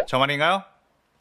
저 말인가요?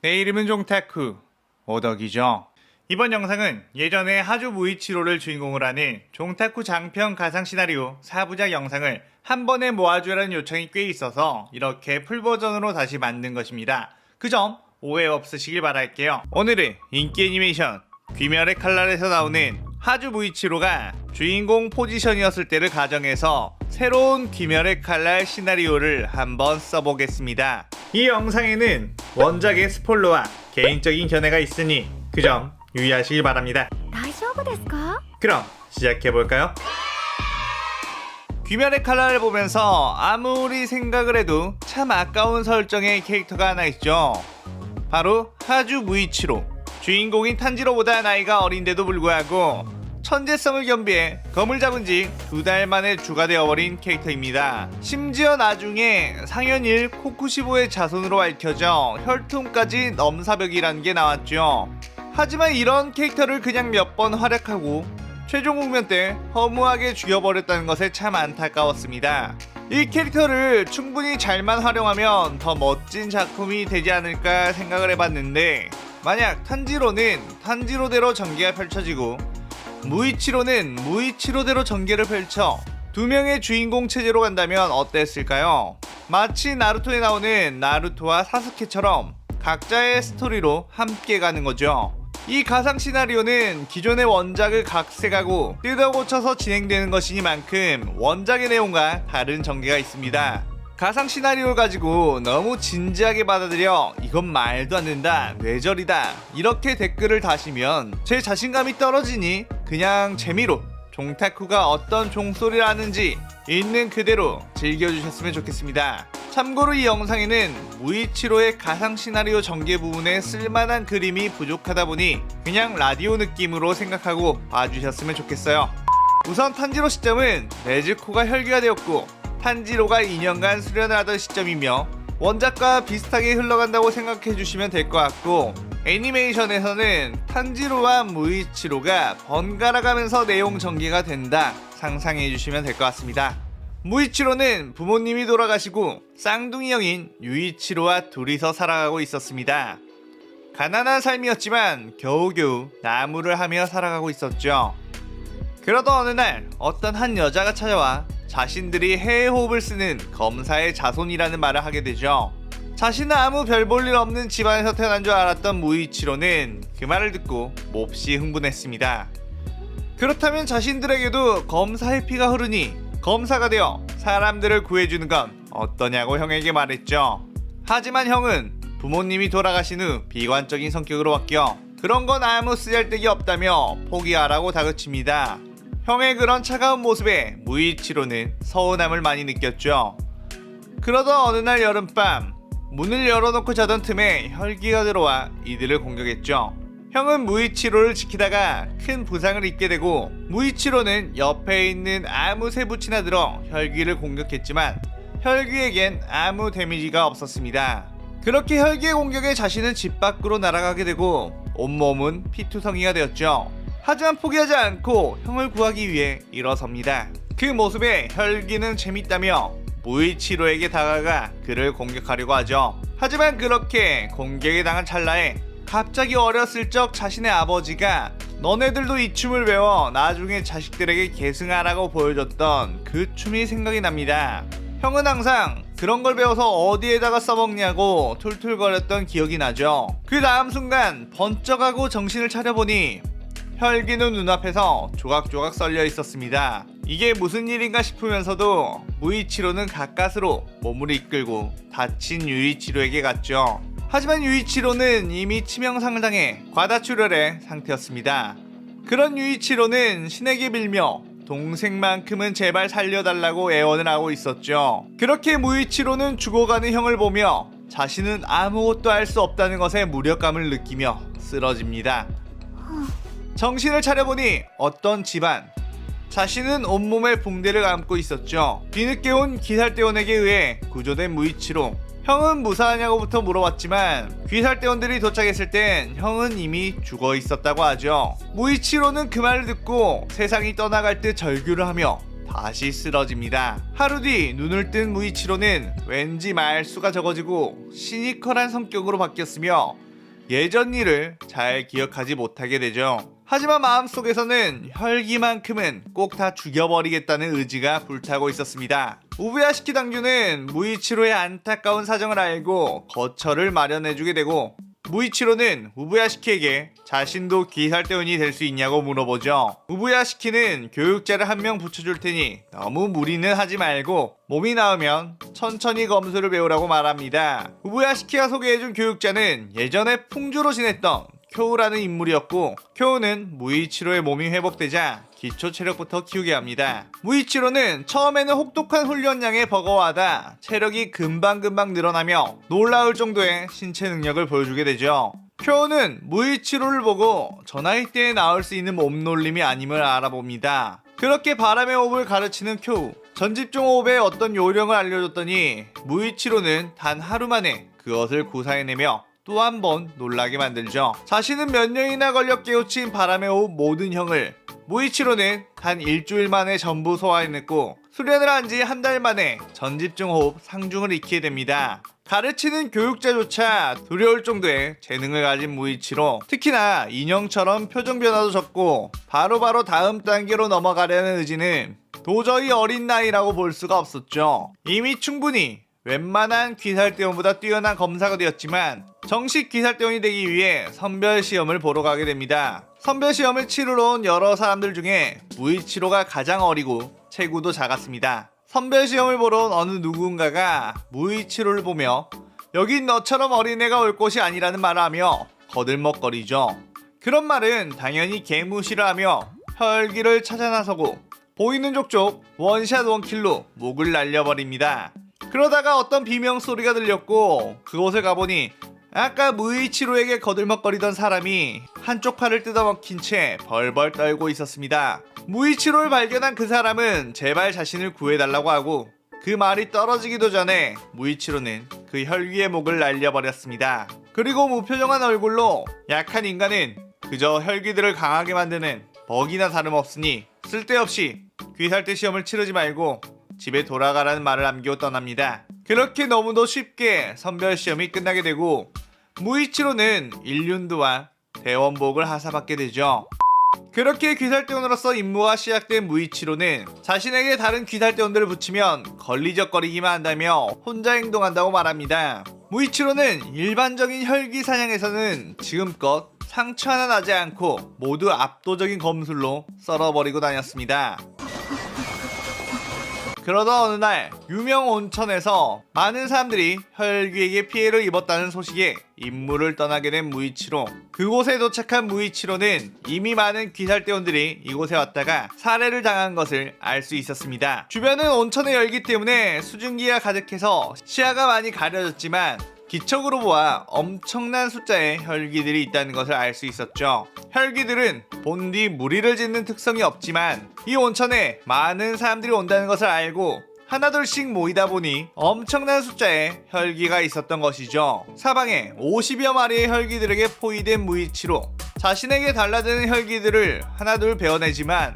내 이름은 종타쿠 오덕이죠. 이번 영상은 예전에 하주 무이치로를 주인공으로 하는 종타쿠 장편 가상 시나리오 4부작 영상을 한 번에 모아주라는 요청이 꽤 있어서 이렇게 풀버전으로 다시 만든 것입니다. 그 점 오해 없으시길 바랄게요. 오늘은 인기 애니메이션 귀멸의 칼날에서 나오는 하주 무이치로가 주인공 포지션이었을 때를 가정해서 새로운 귀멸의 칼날 시나리오를 한번 써보겠습니다. 이 영상에는 원작의 스포일러와 개인적인 견해가 있으니 그 점 유의하시길 바랍니다. 大丈夫ですか? 그럼 시작해볼까요? 귀멸의 칼날을 보면서 아무리 생각을 해도 참 아까운 설정의 캐릭터가 하나 있죠. 바로 하주 무이치로. 주인공인 탄지로보다 나이가 어린데도 불구하고 천재성을 겸비해 검을 잡은 지 2달 만에 주가 되어버린 캐릭터입니다. 심지어 나중에 상현일 코쿠시보의 자손으로 밝혀져 혈통까지 넘사벽이라는 게 나왔죠. 하지만 이런 캐릭터를 그냥 몇 번 활약하고 최종 국면 때 허무하게 죽여버렸다는 것에 참 안타까웠습니다. 이 캐릭터를 충분히 잘만 활용하면 더 멋진 작품이 되지 않을까 생각을 해봤는데, 만약 탄지로는 탄지로대로 전개가 펼쳐지고 무이치로는 무이치로대로 전개를 펼쳐 두 명의 주인공 체제로 간다면 어땠을까요? 마치 나루토에 나오는 나루토와 사스케처럼 각자의 스토리로 함께 가는 거죠. 이 가상 시나리오는 기존의 원작을 각색하고 뜯어 고쳐서 진행되는 것이니만큼 원작의 내용과 다른 전개가 있습니다. 가상 시나리오를 가지고 너무 진지하게 받아들여 이건 말도 안 된다, 뇌절이다 이렇게 댓글을 다시면 제 자신감이 떨어지니 그냥 재미로 종타쿠가 어떤 종소리를 하는지 있는 그대로 즐겨주셨으면 좋겠습니다. 참고로 이 영상에는 무이치로의 가상 시나리오 전개 부분에 쓸만한 그림이 부족하다 보니 그냥 라디오 느낌으로 생각하고 봐주셨으면 좋겠어요. 우선 탄지로 시점은 네즈코가 혈기가 되었고 탄지로가 2년간 수련을 하던 시점이며 원작과 비슷하게 흘러간다고 생각해 주시면 될 것 같고, 애니메이션에서는 탄지로와 무이치로가 번갈아 가면서 내용 전개가 된다 상상해 주시면 될 것 같습니다. 무이치로는 부모님이 돌아가시고 쌍둥이 형인 유이치로와 둘이서 살아가고 있었습니다. 가난한 삶이었지만 겨우겨우 나무를 하며 살아가고 있었죠. 그러던 어느 날 어떤 한 여자가 찾아와 자신들이 해외 호흡을 쓰는 검사의 자손이라는 말을 하게 되죠. 자신은 아무 별 볼 일 없는 집안에서 태어난 줄 알았던 무이치로는 그 말을 듣고 몹시 흥분했습니다. 그렇다면 자신들에게도 검사의 피가 흐르니 검사가 되어 사람들을 구해주는 건 어떠냐고 형에게 말했죠. 하지만 형은 부모님이 돌아가신 후 비관적인 성격으로 바뀌어 그런 건 아무 쓰잘데기 없다며 포기하라고 다그칩니다. 형의 그런 차가운 모습에 무이치로는 서운함을 많이 느꼈죠. 그러던 어느 날 여름밤, 문을 열어놓고 자던 틈에 혈기가 들어와 이들을 공격했죠. 형은 무이치로를 지키다가 큰 부상을 입게 되고 무이치로는 옆에 있는 아무새 붙이나 들어 혈기를 공격했지만 혈기에겐 아무 데미지가 없었습니다. 그렇게 혈기의 공격에 자신은 집 밖으로 날아가게 되고 온몸은 피투성이가 되었죠. 하지만 포기하지 않고 형을 구하기 위해 일어섭니다. 그 모습에 혈기는 재밌다며 무이치로에게 다가가 그를 공격하려고 하죠. 하지만 그렇게 공격에 당한 찰나에 갑자기 어렸을 적 자신의 아버지가 너네들도 이 춤을 배워 나중에 자식들에게 계승하라고 보여줬던 그 춤이 생각이 납니다. 형은 항상 그런 걸 배워서 어디에다가 써먹냐고 툴툴거렸던 기억이 나죠. 그 다음 순간 번쩍하고 정신을 차려보니 혈기는 눈앞에서 조각조각 썰려 있었습니다. 이게 무슨 일인가 싶으면서도 무이치로는 가까스로 몸을 이끌고 다친 유이치로에게 갔죠. 하지만 유이치로는 이미 치명상을 당해 과다출혈의 상태였습니다. 그런 유이치로는 신에게 빌며 동생만큼은 제발 살려달라고 애원을 하고 있었죠. 그렇게 무이치로는 죽어가는 형을 보며 자신은 아무것도 할 수 없다는 것에 무력감을 느끼며 쓰러집니다. 정신을 차려보니 어떤 집안, 자신은 온몸에 붕대를 감고 있었죠. 뒤늦게 온 귀살대원에게 의해 구조된 무이치로. 형은 무사하냐고부터 물어봤지만 귀살대원들이 도착했을 땐 형은 이미 죽어 있었다고 하죠. 무이치로는 그 말을 듣고 세상이 떠나갈 듯 절규를 하며 다시 쓰러집니다. 하루 뒤 눈을 뜬 무이치로는 왠지 말수가 적어지고 시니컬한 성격으로 바뀌었으며 예전 일을 잘 기억하지 못하게 되죠. 하지만 마음속에서는 혈기만큼은 꼭 다 죽여버리겠다는 의지가 불타고 있었습니다. 우부야시키 당주는 무이치로의 안타까운 사정을 알고 거처를 마련해주게 되고 무이치로는 우부야시키에게 자신도 귀살대원이 될 수 있냐고 물어보죠. 우부야시키는 교육자를 한 명 붙여줄 테니 너무 무리는 하지 말고 몸이 나으면 천천히 검술을 배우라고 말합니다. 우부야시키가 소개해준 교육자는 예전에 풍주로 지냈던 쿄우라는 인물이었고, 쿄우는 무이치로의 몸이 회복되자 기초 체력부터 키우게 합니다. 무이치로는 처음에는 혹독한 훈련량에 버거워하다 체력이 금방금방 늘어나며 놀라울 정도의 신체 능력을 보여주게 되죠. 쿄우는 무이치로를 보고 저 나이 때에 나올 수 있는 몸놀림이 아님을 알아봅니다. 그렇게 바람의 호흡을 가르치는 쿄우, 전집중 호흡의 어떤 요령을 알려줬더니 무이치로는 단 하루 만에 그것을 구사해내며 또 한 번 놀라게 만들죠. 자신은 몇 년이나 걸려 깨우친 바람의 호흡 모든 형을 무이치로는 단 일주일 만에 전부 소화해냈고, 수련을 한 지 한 달 만에 전집중 호흡 상중을 익히게 됩니다. 가르치는 교육자조차 두려울 정도의 재능을 가진 무이치로, 특히나 인형처럼 표정 변화도 적고 바로바로 다음 단계로 넘어가려는 의지는 도저히 어린 나이라고 볼 수가 없었죠. 이미 충분히 웬만한 귀살대원보다 뛰어난 검사가 되었지만 정식 귀살대원이 되기 위해 선별시험을 보러 가게 됩니다. 선별시험을 치르러 온 여러 사람들 중에 무이치로가 가장 어리고 체구도 작았습니다. 선별시험을 보러 온 어느 누군가가 무이치로를 보며 여긴 너처럼 어린애가 올 곳이 아니라는 말을 하며 거들먹거리죠. 그런 말은 당연히 개무시를 하며 혈기를 찾아 나서고 보이는 족족 원샷 원킬로 목을 날려버립니다. 그러다가 어떤 비명소리가 들렸고 그곳에 가보니 아까 무이치로에게 거들먹거리던 사람이 한쪽 팔을 뜯어먹힌 채 벌벌 떨고 있었습니다. 무이치로를 발견한 그 사람은 제발 자신을 구해달라고 하고 그 말이 떨어지기도 전에 무이치로는 그 혈기의 목을 날려버렸습니다. 그리고 무표정한 얼굴로 약한 인간은 그저 혈기들을 강하게 만드는 먹이나 다름없으니 쓸데없이 귀살대 시험을 치르지 말고 집에 돌아가라는 말을 남기고 떠납니다. 그렇게 너무도 쉽게 선별시험이 끝나게 되고 무이치로는 일륜도와 대원복을 하사받게 되죠. 그렇게 귀살대원으로서 임무가 시작된 무이치로는 자신에게 다른 귀살대원들을 붙이면 걸리적거리기만 한다며 혼자 행동한다고 말합니다. 무이치로는 일반적인 혈기 사냥에서는 지금껏 상처 하나 나지 않고 모두 압도적인 검술로 썰어버리고 다녔습니다. 그러던 어느 날 유명 온천에서 많은 사람들이 혈귀에게 피해를 입었다는 소식에 임무를 떠나게 된 무이치로. 그곳에 도착한 무이치로는 이미 많은 귀살대원들이 이곳에 왔다가 살해를 당한 것을 알 수 있었습니다. 주변은 온천의 열기 때문에 수증기가 가득해서 시야가 많이 가려졌지만 기척으로 보아 엄청난 숫자의 혈기들이 있다는 것을 알 수 있었죠. 혈기들은 본디 무리를 짓는 특성이 없지만 이 온천에 많은 사람들이 온다는 것을 알고 하나둘씩 모이다 보니 엄청난 숫자의 혈기가 있었던 것이죠. 사방에 50여 마리의 혈기들에게 포위된 무이치로, 자신에게 달라드는 혈기들을 하나둘 베어내지만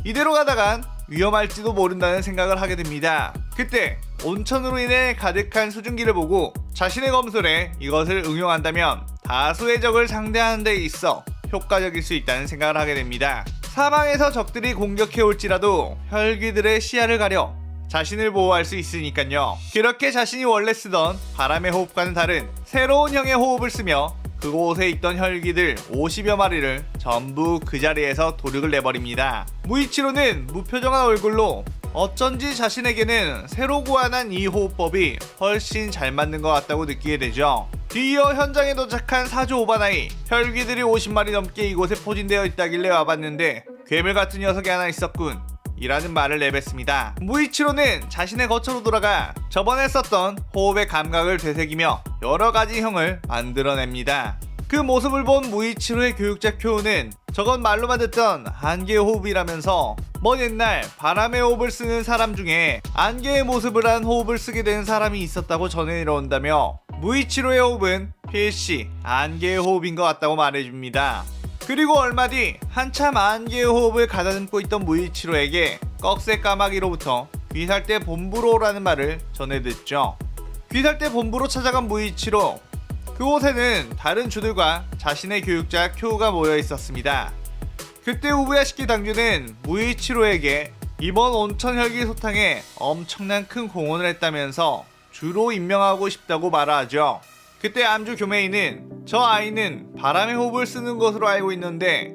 이대로 가다간 위험할지도 모른다는 생각을 하게 됩니다. 그때 온천으로 인해 가득한 수증기를 보고 자신의 검술에 이것을 응용한다면 다수의 적을 상대하는 데 있어 효과적일 수 있다는 생각을 하게 됩니다. 사방에서 적들이 공격해 올지라도 혈기들의 시야를 가려 자신을 보호할 수 있으니까요. 그렇게 자신이 원래 쓰던 바람의 호흡과는 다른 새로운 형의 호흡을 쓰며 그곳에 있던 혈기들 50여 마리를 전부 그 자리에서 도륙을 내버립니다. 무이치로는 무표정한 얼굴로 어쩐지 자신에게는 새로 고안한 이 호흡법이 훨씬 잘 맞는 것 같다고 느끼게 되죠. 뒤이어 현장에 도착한 사조 오바나이, 혈기들이 50마리 넘게 이곳에 포진되어 있다길래 와봤는데 괴물 같은 녀석이 하나 있었군 이라는 말을 내뱉습니다. 무이치로는 자신의 거처로 돌아가 저번에 썼던 호흡의 감각을 되새기며 여러가지 형을 만들어냅니다. 그 모습을 본 무이치로의 교육자 쿄우는 저건 말로만 듣던 안개의 호흡이라면서 먼 옛날 바람의 호흡을 쓰는 사람 중에 안개의 모습을 한 호흡을 쓰게 된 사람이 있었다고 전해 내려온다며 무이치로의 호흡은 필시 안개의 호흡인 것 같다고 말해줍니다. 그리고 얼마 뒤 한참 안개의 호흡을 가다듬고 있던 무이치로에게 꺽쇠 까마귀로부터 귀살대 본부로라는 말을 전해 듣죠. 귀살대 본부로 찾아간 무이치로. 그곳에는 다른 주들과 자신의 교육자 쿄우가 모여 있었습니다. 그때 우부야시키 당주는 무이치로에게 이번 온천 혈기 소탕에 엄청난 큰 공헌을 했다면서 주로 임명하고 싶다고 말하죠. 그때 암주 교메이는 저 아이는 바람의 호흡을 쓰는 것으로 알고 있는데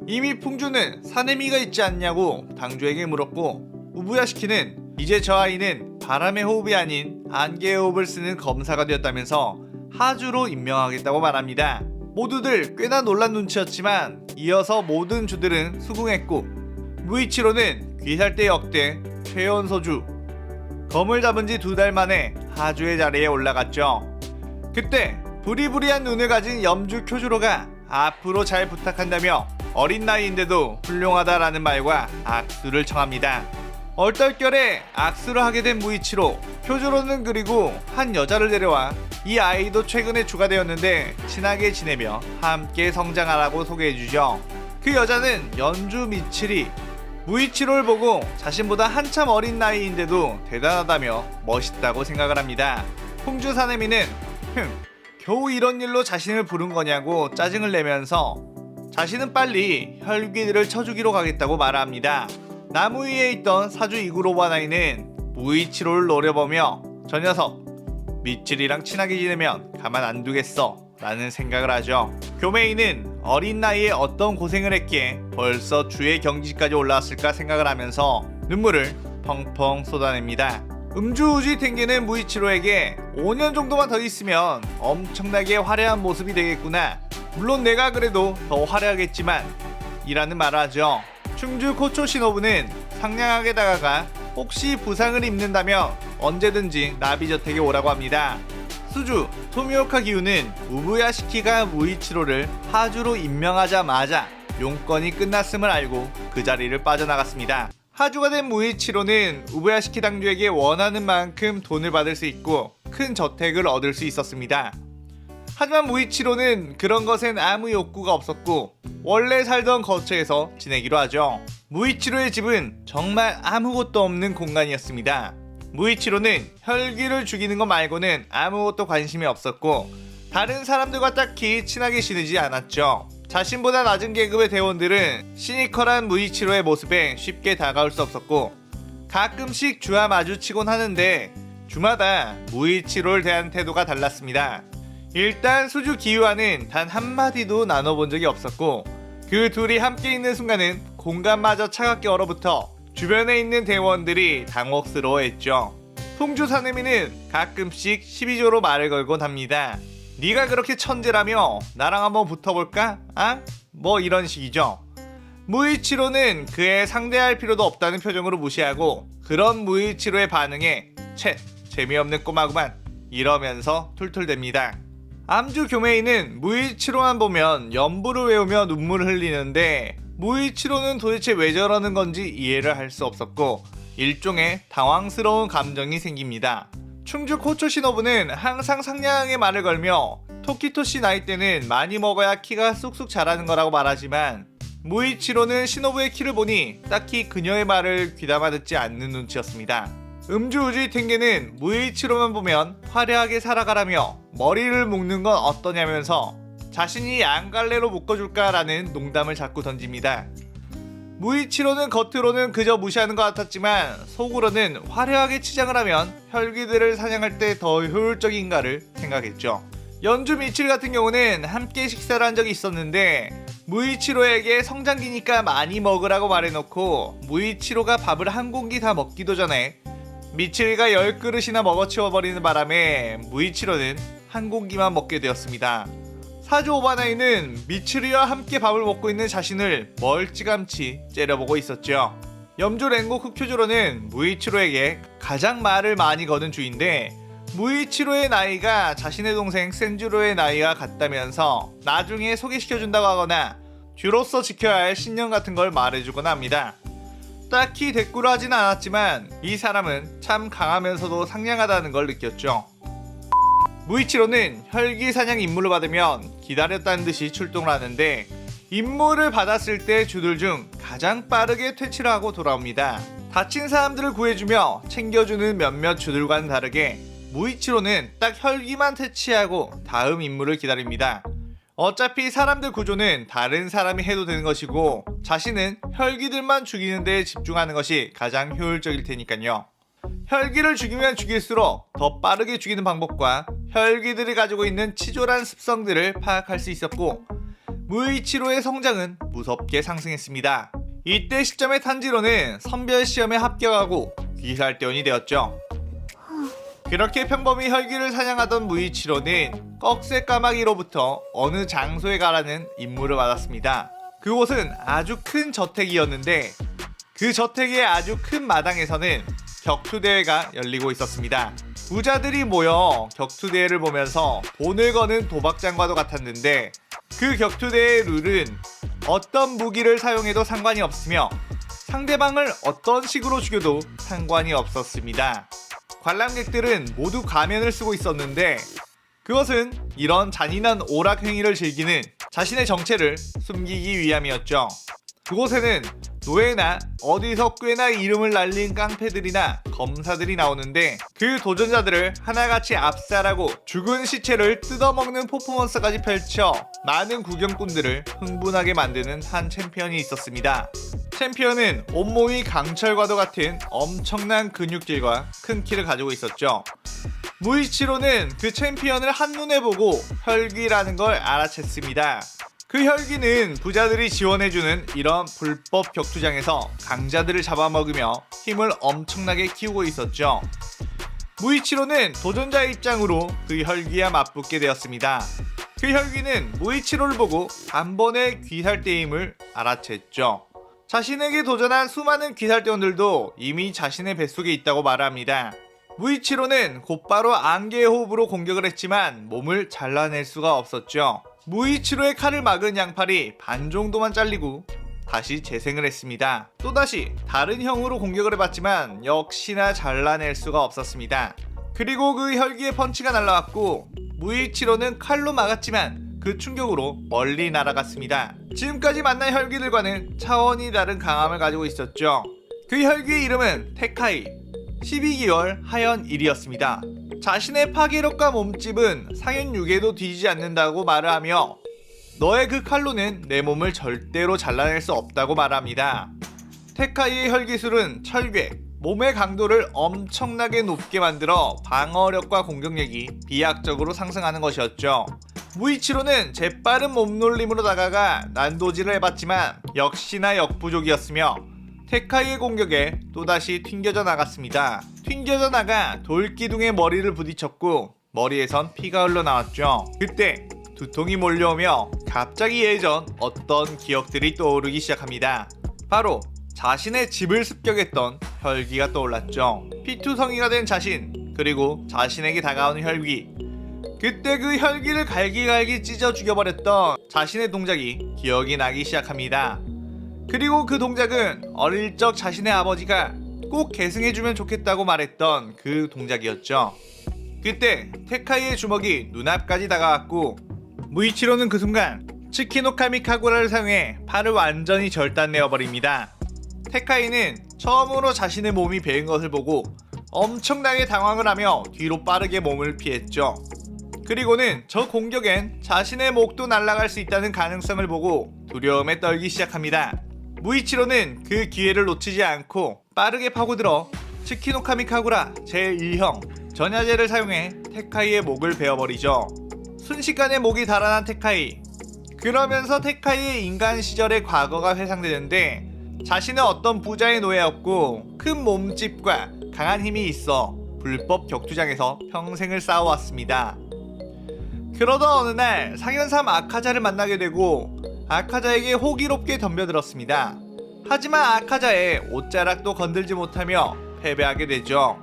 이미 풍주는 사내미가 있지 않냐고 당주에게 물었고, 우부야시키는 이제 저 아이는 바람의 호흡이 아닌 안개의 호흡을 쓰는 검사가 되었다면서 하주로 임명하겠다고 말합니다. 모두들 꽤나 놀란 눈치였지만 이어서 모든 주들은 수긍했고, 무이치로는 귀살대 역대 최연소주 검을 잡은 지 2달 만에 하주의 자리에 올라갔죠. 그때 부리부리한 눈을 가진 염주 쿄주로가 앞으로 잘 부탁한다며 어린 나이인데도 훌륭하다라는 말과 악수를 청합니다. 얼떨결에 악수를 하게 된 무이치로. 쿄주로는 그리고 한 여자를 데려와 이 아이도 최근에 추가되었는데 친하게 지내며 함께 성장하라고 소개해주죠. 그 여자는 연주 미치리. 무이치로를 보고 자신보다 한참 어린 나이인데도 대단하다며 멋있다고 생각을 합니다. 풍주 사내미는 겨우 이런 일로 자신을 부른 거냐고 짜증을 내면서 자신은 빨리 혈기들을 쳐주기로 가겠다고 말합니다. 나무 위에 있던 사주 이구로바 나이는 무이치로를 노려보며 저 녀석 미칠이랑 친하게 지내면 가만 안 두겠어 라는 생각을 하죠. 교메이는 어린 나이에 어떤 고생을 했기에 벌써 주의 경지까지 올라왔을까 생각을 하면서 눈물을 펑펑 쏟아냅니다. 음주우지 탱기는 무이치로에게 5년 정도만 더 있으면 엄청나게 화려한 모습이 되겠구나, 물론 내가 그래도 더 화려하겠지만 이라는 말을 하죠. 충주 코초 시노부는 상냥하게 다가가 혹시 부상을 입는다면 언제든지 나비저택에 오라고 합니다. 수주 토미오카 기우는 우부야시키가 무이치로를 하주로 임명하자마자 용건이 끝났음을 알고 그 자리를 빠져나갔습니다. 하주가 된 무이치로는 우부야시키 당주에게 원하는 만큼 돈을 받을 수 있고 큰 저택을 얻을 수 있었습니다. 하지만 무이치로는 그런 것엔 아무 욕구가 없었고 원래 살던 거처에서 지내기로 하죠. 무이치로의 집은 정말 아무것도 없는 공간이었습니다. 무이치로는 혈기를 죽이는 것 말고는 아무것도 관심이 없었고 다른 사람들과 딱히 친하게 지내지 않았죠. 자신보다 낮은 계급의 대원들은 시니컬한 무이치로의 모습에 쉽게 다가올 수 없었고 가끔씩 주와 마주치곤 하는데 주마다 무이치로를 대한 태도가 달랐습니다. 일단 수주 기유와는 단 한마디도 나눠본 적이 없었고 그 둘이 함께 있는 순간은 공간마저 차갑게 얼어붙어 주변에 있는 대원들이 당혹스러워했죠. 풍주 사내미는 가끔씩 12조로 말을 걸곤 합니다. 네가 그렇게 천재라며 나랑 한번 붙어볼까? 아? 뭐 이런 식이죠. 무이치로는 그에 상대할 필요도 없다는 표정으로 무시하고 그런 무이치로의 반응에 채 재미없는 꼬마구만 이러면서 툴툴댑니다. 암주 교메이는 무이치로만 보면 연부를 외우며 눈물을 흘리는데 무이치로는 도대체 왜 저러는 건지 이해를 할 수 없었고 일종의 당황스러운 감정이 생깁니다. 충주 코초 시노부는 항상 상냥하게 말을 걸며 토키토시 나이 때는 많이 먹어야 키가 쑥쑥 자라는 거라고 말하지만 무이치로는 시노부의 키를 보니 딱히 그녀의 말을 귀담아 듣지 않는 눈치였습니다. 음주우주의 탱게는 무이치로만 보면 화려하게 살아가라며 머리를 묶는 건 어떠냐면서 자신이 양갈래로 묶어줄까라는 농담을 자꾸 던집니다. 무이치로는 겉으로는 그저 무시하는 것 같았지만 속으로는 화려하게 치장을 하면 혈귀들을 사냥할 때 더 효율적인가를 생각했죠. 연주 미칠 같은 경우는 함께 식사를 한 적이 있었는데 무이치로에게 성장기니까 많이 먹으라고 말해놓고 무이치로가 밥을 한 공기 다 먹기도 전에 미칠이가 10그릇이나 먹어치워버리는 바람에 무이치로는 한 공기만 먹게 되었습니다. 사주 오바나이는 미츠리와 함께 밥을 먹고 있는 자신을 멀찌감치 째려보고 있었죠. 염주 랭고쿠 쿄주로는 무이치로에게 가장 말을 많이 거는 주인데 무이치로의 나이가 자신의 동생 센주로의 나이와 같다면서 나중에 소개시켜준다고 하거나 주로서 지켜야 할 신념 같은 걸 말해주곤 합니다. 딱히 대꾸를 하진 않았지만 이 사람은 참 강하면서도 상냥하다는 걸 느꼈죠. 무이치로는 혈기 사냥 임무를 받으면 기다렸다는 듯이 출동을 하는데 임무를 받았을 때 주들 중 가장 빠르게 퇴치를 하고 돌아옵니다. 다친 사람들을 구해주며 챙겨주는 몇몇 주들과는 다르게 무이치로는 딱 혈기만 퇴치하고 다음 임무를 기다립니다. 어차피 사람들 구조는 다른 사람이 해도 되는 것이고 자신은 혈기들만 죽이는 데 집중하는 것이 가장 효율적일 테니까요. 혈기를 죽이면 죽일수록 더 빠르게 죽이는 방법과 혈기들이 가지고 있는 치졸한 습성들을 파악할 수 있었고 무이치로의 성장은 무섭게 상승했습니다. 이때 시점의 탄지로는 선별시험에 합격하고 귀살대원이 되었죠. 그렇게 평범히 혈기를 사냥하던 무이치로는 꺽쇠 까마귀로부터 어느 장소에 가라는 임무를 받았습니다. 그곳은 아주 큰 저택이었는데 그 저택의 아주 큰 마당에서는 격투대회가 열리고 있었습니다. 부자들이 모여 격투대회를 보면서 돈을 거는 도박장과도 같았는데 그 격투대회의 룰은 어떤 무기를 사용해도 상관이 없으며 상대방을 어떤 식으로 죽여도 상관이 없었습니다. 관람객들은 모두 가면을 쓰고 있었는데 그것은 이런 잔인한 오락행위를 즐기는 자신의 정체를 숨기기 위함이었죠. 그곳에는 노예나 어디서 꽤나 이름을 날린 깡패들이나 검사들이 나오는데 그 도전자들을 하나같이 압살하고 죽은 시체를 뜯어먹는 퍼포먼스까지 펼쳐 많은 구경꾼들을 흥분하게 만드는 한 챔피언이 있었습니다. 챔피언은 온몸이 강철과도 같은 엄청난 근육질과 큰 키를 가지고 있었죠. 무이치로는 그 챔피언을 한눈에 보고 혈기라는 걸 알아챘습니다. 그 혈기는 부자들이 지원해주는 이런 불법 격투장에서 강자들을 잡아먹으며 힘을 엄청나게 키우고 있었죠. 무이치로는 도전자의 입장으로 그 혈기와 맞붙게 되었습니다. 그 혈기는 무이치로를 보고 단번에 귀살대임을 알아챘죠. 자신에게 도전한 수많은 귀살대원들도 이미 자신의 뱃속에 있다고 말합니다. 무이치로는 곧바로 안개의 호흡으로 공격을 했지만 몸을 잘라낼 수가 없었죠. 무이치로의 칼을 막은 양팔이 반 정도만 잘리고 다시 재생을 했습니다. 또다시 다른 형으로 공격을 해봤지만 역시나 잘라낼 수가 없었습니다. 그리고 그 혈기의 펀치가 날라왔고 무이치로는 칼로 막았지만 그 충격으로 멀리 날아갔습니다. 지금까지 만난 혈기들과는 차원이 다른 강함을 가지고 있었죠. 그 혈기의 이름은 테카이, 12개월 하연 1이었습니다. 자신의 파괴력과 몸집은 상윤육에도 뒤지지 않는다고 말을 하며 너의 그 칼로는 내 몸을 절대로 잘라낼 수 없다고 말합니다. 테카이의 혈기술은 철괴, 몸의 강도를 엄청나게 높게 만들어 방어력과 공격력이 비약적으로 상승하는 것이었죠. 무이치로는 재빠른 몸놀림으로 다가가 난도질을 해봤지만 역시나 역부족이었으며 테카이의 공격에 또다시 튕겨져 나갔습니다. 튕겨져 나가 돌기둥에 머리를 부딪혔고 머리에선 피가 흘러나왔죠. 그때 두통이 몰려오며 갑자기 예전 어떤 기억들이 떠오르기 시작합니다. 바로 자신의 집을 습격했던 혈기가 떠올랐죠. 피투성이가 된 자신, 그리고 자신에게 다가오는 혈기. 그때 그 혈기를 갈기갈기 찢어 죽여버렸던 자신의 동작이 기억이 나기 시작합니다. 그리고 그 동작은 어릴 적 자신의 아버지가 꼭 계승해주면 좋겠다고 말했던 그 동작이었죠. 그때 테카이의 주먹이 눈앞까지 다가왔고 무이치로는 그 순간 츠키노 카미카구라를 사용해 팔을 완전히 절단내어버립니다. 테카이는 처음으로 자신의 몸이 베인 것을 보고 엄청나게 당황을 하며 뒤로 빠르게 몸을 피했죠. 그리고는 저 공격엔 자신의 목도 날아갈 수 있다는 가능성을 보고 두려움에 떨기 시작합니다. 무이치로는 그 기회를 놓치지 않고 빠르게 파고들어 츠키노 카미카구라 제1형 전야제를 사용해 테카이의 목을 베어버리죠. 순식간에 목이 달아난 테카이. 그러면서 테카이의 인간 시절의 과거가 회상되는데 자신은 어떤 부자의 노예였고 큰 몸집과 강한 힘이 있어 불법 격투장에서 평생을 싸워왔습니다. 그러던 어느 날 상현삼 아카자를 만나게 되고 아카자에게 호기롭게 덤벼들었습니다. 하지만 아카자의 옷자락도 건들지 못하며 패배하게 되죠.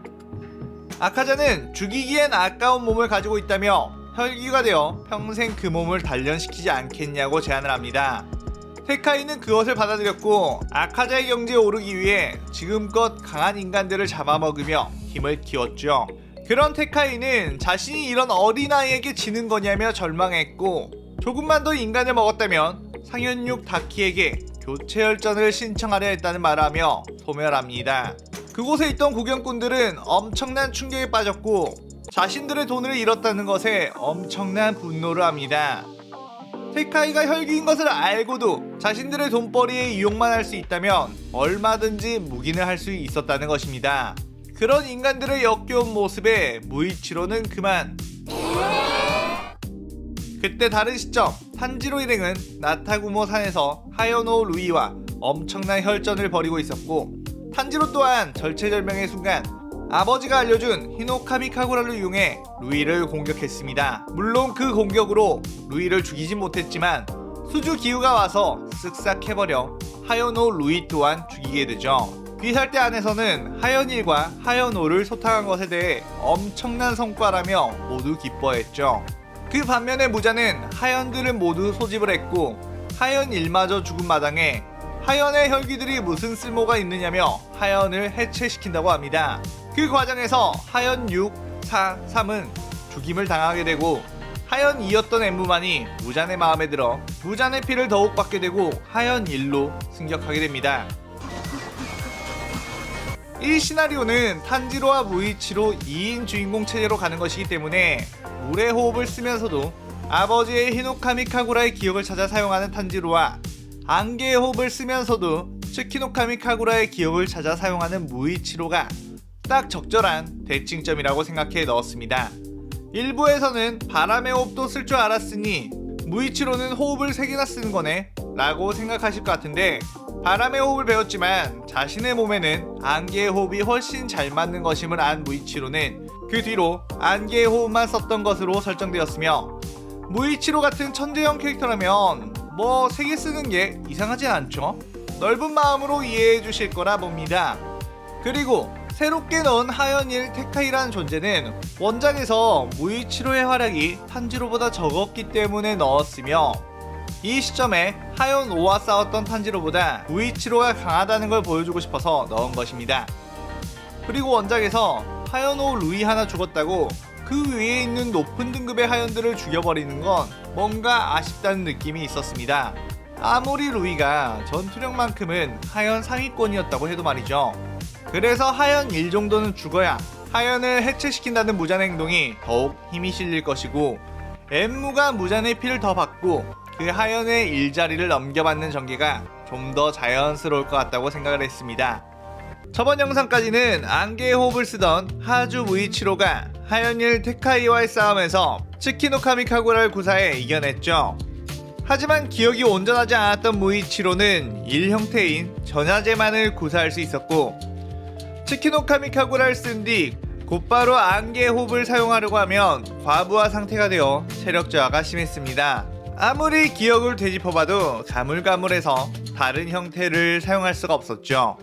아카자는 죽이기엔 아까운 몸을 가지고 있다며 혈기가 되어 평생 그 몸을 단련시키지 않겠냐고 제안을 합니다. 테카이는 그것을 받아들였고 아카자의 경지에 오르기 위해 지금껏 강한 인간들을 잡아먹으며 힘을 키웠죠. 그런 테카이는 자신이 이런 어린아이에게 지는 거냐며 절망했고 조금만 더 인간을 먹었다면 상현육 다키에게 교체 혈전을 신청하려 했다는 말을 하며 소멸합니다. 그곳에 있던 구경꾼들은 엄청난 충격에 빠졌고 자신들의 돈을 잃었다는 것에 엄청난 분노를 합니다. 테카이가 혈기인 것을 알고도 자신들의 돈벌이에 이용만 할 수 있다면 얼마든지 묵인을 할 수 있었다는 것입니다. 그런 인간들의 역겨운 모습에 무이치로는 그만. 그때 다른 시점, 탄지로 일행은 나타구모 산에서 하요노 루이와 엄청난 혈전을 벌이고 있었고, 탄지로 또한 절체절명의 순간 아버지가 알려준 히노카미 카구라를 이용해 루이를 공격했습니다. 물론 그 공격으로 루이를 죽이진 못했지만 수주 기후가 와서 쓱싹 해버려 하요노 루이 또한 죽이게 되죠. 귀살대 안에서는 하연일과 하연오를 소탕한 것에 대해 엄청난 성과라며 모두 기뻐했죠. 그 반면에 무자는 하연들을 모두 소집을 했고 하연일마저 죽은 마당에 하연의 혈기들이 무슨 쓸모가 있느냐며 하연을 해체시킨다고 합니다. 그 과정에서 하연 6, 4, 3은 죽임을 당하게 되고 하연 2였던 엠무만이 무잔의 마음에 들어 무잔의 피를 더욱 받게 되고 하연 1로 승격하게 됩니다. 이 시나리오는 탄지로와 무이치로 2인 주인공 체제로 가는 것이기 때문에 물의 호흡을 쓰면서도 아버지의 히노카미 카구라의 기억을 찾아 사용하는 탄지로와 안개의 호흡을 쓰면서도 츠키노카미 카구라의 기억을 찾아 사용하는 무이치로가 딱 적절한 대칭점이라고 생각해 넣었습니다. 일부에서는 바람의 호흡도 쓸 줄 알았으니 무이치로는 호흡을 3개나 쓰는 거네 라고 생각하실 것 같은데, 바람의 호흡을 배웠지만 자신의 몸에는 안개의 호흡이 훨씬 잘 맞는 것임을 안 무이치로는 그 뒤로 안개의 호흡만 썼던 것으로 설정되었으며, 무이치로 같은 천재형 캐릭터라면 뭐 3개 쓰는 게 이상하지 않죠? 넓은 마음으로 이해해 주실 거라 봅니다. 그리고 새롭게 넣은 하연일 테카이라는 존재는 원작에서 무이치로의 활약이 탄지로보다 적었기 때문에 넣었으며, 이 시점에 하연 5와 싸웠던 탄지로보다 무이치로가 강하다는 걸 보여주고 싶어서 넣은 것입니다. 그리고 원작에서 하연 5 루이 하나 죽었다고 그 위에 있는 높은 등급의 하연들을 죽여버리는 건 뭔가 아쉽다는 느낌이 있었습니다. 아무리 루이가 전투력만큼은 하연 상위권이었다고 해도 말이죠. 그래서 하연 1 정도는 죽어야 하연을 해체시킨다는 무잔의 행동이 더욱 힘이 실릴 것이고, 엠무가 무잔의 피를 더 받고 그 하연의 일자리를 넘겨받는 전개가 좀 더 자연스러울 것 같다고 생각을 했습니다. 저번 영상까지는 안개의 호흡을 쓰던 하주 무이치로가 하연일 테카이와의 싸움에서 츠키노카미 카구라를 구사해 이겨냈죠. 하지만 기억이 온전하지 않았던 무이치로는 일 형태인 전야제만을 구사할 수 있었고, 츠키노카미 카구라를 쓴 뒤 곧바로 안개의 호흡을 사용하려고 하면 과부하 상태가 되어 체력 저하가 심했습니다. 아무리 기억을 되짚어봐도 가물가물해서 다른 형태를 사용할 수가 없었죠.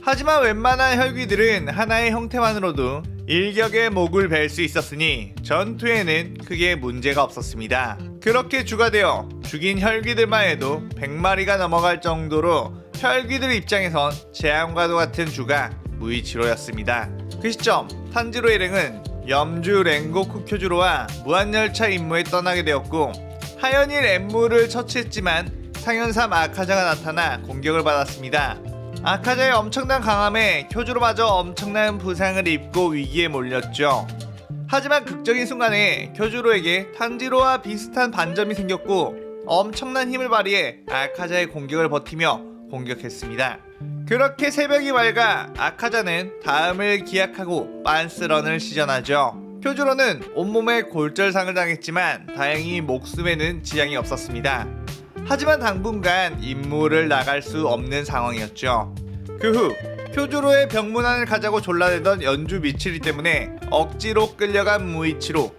하지만 웬만한 혈귀들은 하나의 형태만으로도 일격의 목을 벨 수 있었으니 전투에는 크게 문제가 없었습니다. 그렇게 주가 되어 죽인 혈귀들만 해도 100마리가 넘어갈 정도로 혈귀들 입장에선 재앙과도 같은 주가 무이치로였습니다. 그 시점 탄지로 일행은 염주 랭고쿠 쿄주로와 무한열차 임무에 떠나게 되었고, 하연일 엠무를 처치했지만 상현삼 아카자가 나타나 공격을 받았습니다. 아카자의 엄청난 강함에 쿄주로마저 엄청난 부상을 입고 위기에 몰렸죠. 하지만 극적인 순간에 쿄주로에게 탄지로와 비슷한 반점이 생겼고 엄청난 힘을 발휘해 아카자의 공격을 버티며 공격했습니다. 그렇게 새벽이 밝아 아카자는 다음을 기약하고 빤스런을 시전하죠. 쿄주로는 온몸에 골절상을 당했지만 다행히 목숨에는 지장이 없었습니다. 하지만 당분간 임무를 나갈 수 없는 상황이었죠. 그 후 쿄주로의 병문안을 가자고 졸라대던 연주 미치리 때문에 억지로 끌려간 무이치로.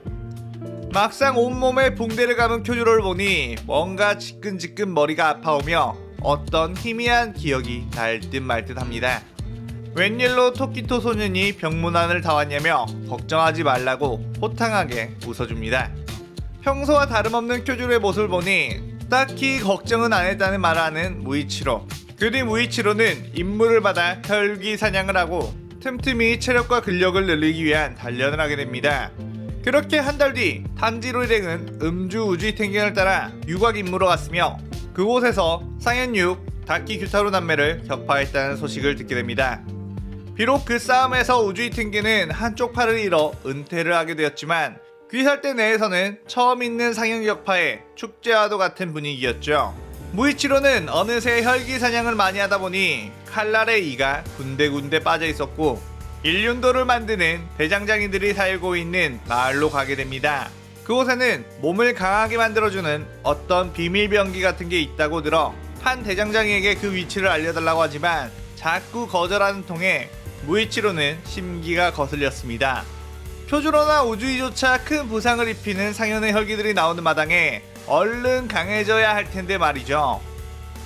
막상 온몸에 붕대를 감은 쿄주로를 보니 뭔가 지끈지끈 머리가 아파오며 어떤 희미한 기억이 날 듯 말 듯 합니다. 웬일로 토키토 소년이 병문안을 다 왔냐며 걱정하지 말라고 호탕하게 웃어줍니다. 평소와 다름없는 쿄주로의 모습을 보니 딱히 걱정은 안 했다는 말을 하는 무이치로. 그 뒤 무이치로는 임무를 받아 혈귀 사냥을 하고 틈틈이 체력과 근력을 늘리기 위한 단련을 하게 됩니다. 그렇게 한 달 뒤 탄지로 일행은 음주 우주이 탱견을 따라 유곽 임무로 갔으며, 그곳에서 상현 6, 다키 규타로 남매를 격파했다는 소식을 듣게 됩니다. 비록 그 싸움에서 우주이 텐게는 한쪽 팔을 잃어 은퇴를 하게 되었지만 귀살대 내에서는 처음 있는 상영 격파의 축제와도 같은 분위기였죠. 무이치로는 어느새 혈기 사냥을 많이 하다 보니 칼날의 이가 군데군데 빠져 있었고 일륜도를 만드는 대장장이들이 살고 있는 마을로 가게 됩니다. 그곳에는 몸을 강하게 만들어주는 어떤 비밀병기 같은 게 있다고 들어 한 대장장이에게 그 위치를 알려달라고 하지만 자꾸 거절하는 통에 무이치로는 심기가 거슬렸습니다. 표주로나 우주이조차 큰 부상을 입히는 상현의 혈기들이 나오는 마당에 얼른 강해져야 할 텐데 말이죠.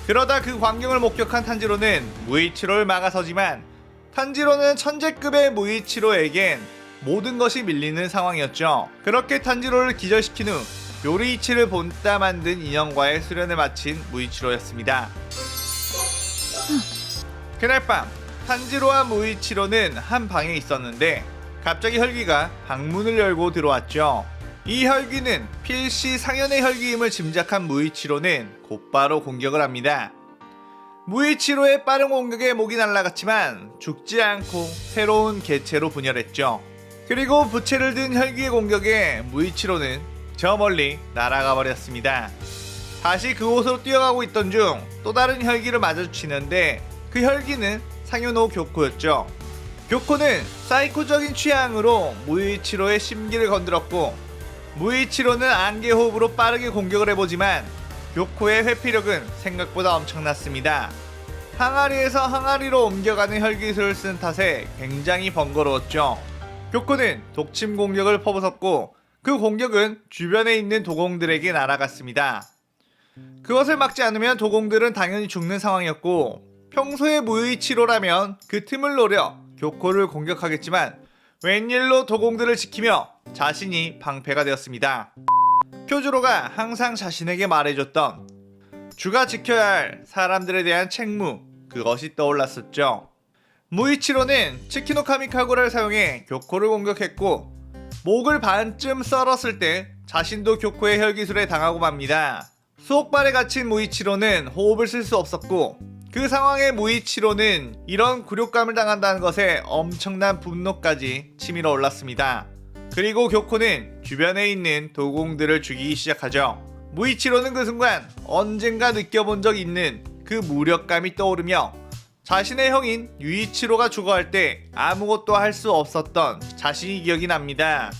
그러다 그 광경을 목격한 탄지로는 무이치로를 막아서지만 탄지로는 천재급의 무이치로에겐 모든 것이 밀리는 상황이었죠. 그렇게 탄지로를 기절시킨 후 요리이치를 본따 만든 인형과의 수련을 마친 무이치로였습니다. 그날 밤 탄지로와 무이치로는 한 방에 있었는데 갑자기 혈기가 방문을 열고 들어왔죠. 이 혈기는 필시 상현의 혈기임을 짐작한 무이치로는 곧바로 공격을 합니다. 무이치로의 빠른 공격에 목이 날아갔지만 죽지 않고 새로운 개체로 분열했죠. 그리고 부채를 든 혈기의 공격에 무이치로는 저 멀리 날아가 버렸습니다. 다시 그곳으로 뛰어가고 있던 중 또 다른 혈기를 마주치는데 그 혈기는 상현호 교코였죠. 교코는 사이코적인 취향으로 무이치로의 심기를 건드렸고 무이치로는 안개 호흡으로 빠르게 공격을 해보지만 교코의 회피력은 생각보다 엄청났습니다. 항아리에서 항아리로 옮겨가는 혈기술을 쓴 탓에 굉장히 번거로웠죠. 교코는 독침 공격을 퍼부었고 그 공격은 주변에 있는 도공들에게 날아갔습니다. 그것을 막지 않으면 도공들은 당연히 죽는 상황이었고 평소에 무이치로라면 그 틈을 노려 교코를 공격하겠지만 웬일로 도공들을 지키며 자신이 방패가 되었습니다. 표주로가 항상 자신에게 말해줬던 주가 지켜야 할 사람들에 대한 책무, 그것이 떠올랐었죠. 무이치로는 치키노 카미카구를 사용해 교코를 공격했고 목을 반쯤 썰었을 때 자신도 교코의 혈기술에 당하고 맙니다. 수옥발에 갇힌 무이치로는 호흡을 쓸 수 없었고 그 상황에 무이치로는 이런 굴욕감을 당한다는 것에 엄청난 분노까지 치밀어 올랐습니다. 그리고 교코는 주변에 있는 도공들을 죽이기 시작하죠. 무이치로는 그 순간 언젠가 느껴본 적 있는 그 무력감이 떠오르며 자신의 형인 유이치로가 죽어갈 때 아무것도 할 수 없었던 자신이 기억이 납니다.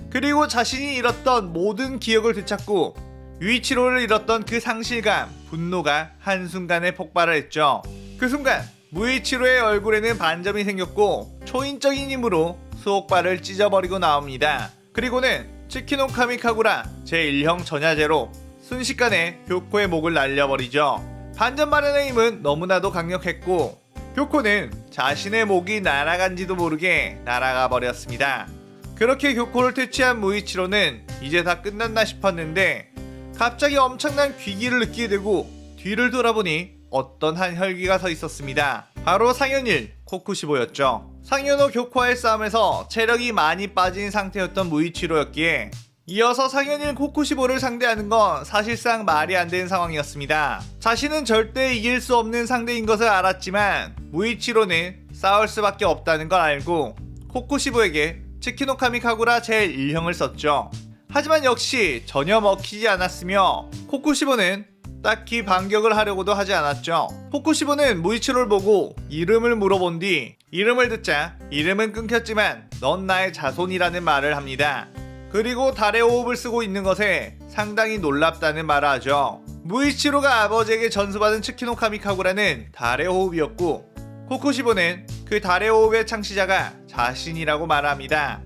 그리고 자신이 잃었던 모든 기억을 되찾고 유이치로를 잃었던 그 상실감, 분노가 한순간에 폭발을 했죠. 그 순간 무이치로의 얼굴에는 반점이 생겼고 초인적인 힘으로 수옥발을 찢어버리고 나옵니다. 그리고는 치키노 카미카구라 제1형 전야제로 순식간에 교코의 목을 날려버리죠. 반전 마련의 힘은 너무나도 강력했고 교코는 자신의 목이 날아간지도 모르게 날아가 버렸습니다. 그렇게 교코를 퇴치한 무이치로는 이제 다 끝났나 싶었는데 갑자기 엄청난 귀기를 느끼게 되고 뒤를 돌아보니 어떤 한 혈기가 서 있었습니다. 바로 상현일 코쿠시보였죠. 상현호 교코와의 싸움에서 체력이 많이 빠진 상태였던 무이치로였기에 이어서 상현일 코쿠시보를 상대하는 건 사실상 말이 안 되는 상황이었습니다. 자신은 절대 이길 수 없는 상대인 것을 알았지만 무이치로는 싸울 수밖에 없다는 걸 알고 코쿠시보에게 치키노 카미카구라 제1형을 썼죠. 하지만 역시 전혀 먹히지 않았으며 코쿠시보는 딱히 반격을 하려고도 하지 않았죠. 코쿠시보는 무이치로를 보고 이름을 물어본 뒤 이름을 듣자 이름은 끊겼지만 넌 나의 자손이라는 말을 합니다. 그리고 달의 호흡을 쓰고 있는 것에 상당히 놀랍다는 말을 하죠. 무이치로가 아버지에게 전수받은 치키노 카미카구라는 달의 호흡이었고 코쿠시보는 그 달의 호흡의 창시자가 자신이라고 말합니다.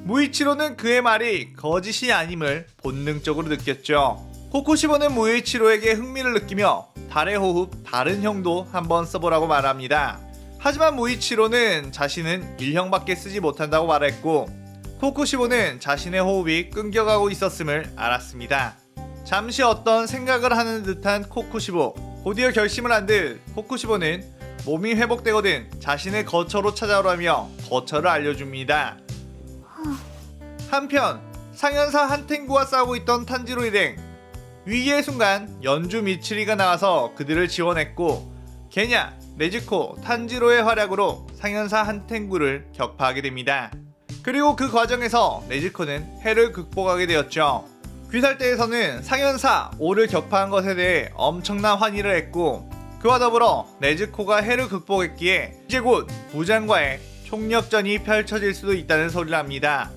무이치로는 그의 말이 거짓이 아님을 본능적으로 느꼈죠. 코쿠시보는 무이치로에게 흥미를 느끼며 달의 호흡 다른 형도 한번 써보라고 말합니다. 하지만 무이치로는 자신은 1형밖에 쓰지 못한다고 말했고 코쿠시보는 자신의 호흡이 끊겨가고 있었음을 알았습니다. 잠시 어떤 생각을 하는 듯한 코쿠시보, 곧이어 결심을 한 듯 코쿠시보는 몸이 회복되거든 자신의 거처로 찾아오라며 거처를 알려줍니다. 한편 상현사 한탱구와 싸우고 있던 탄지로 일행, 위기의 순간 연주 미츠리가 나와서 그들을 지원했고 게냐, 네즈코, 탄지로의 활약으로 상현사 한탱구를 격파하게 됩니다. 그리고 그 과정에서 네즈코는 해를 극복하게 되었죠. 귀살대에서는 상현사 5를 격파한 것에 대해 엄청난 환희를 했고, 그와 더불어 네즈코가 해를 극복했기에 이제 곧 무장과의 총력전이 펼쳐질 수도 있다는 소리를 합니다.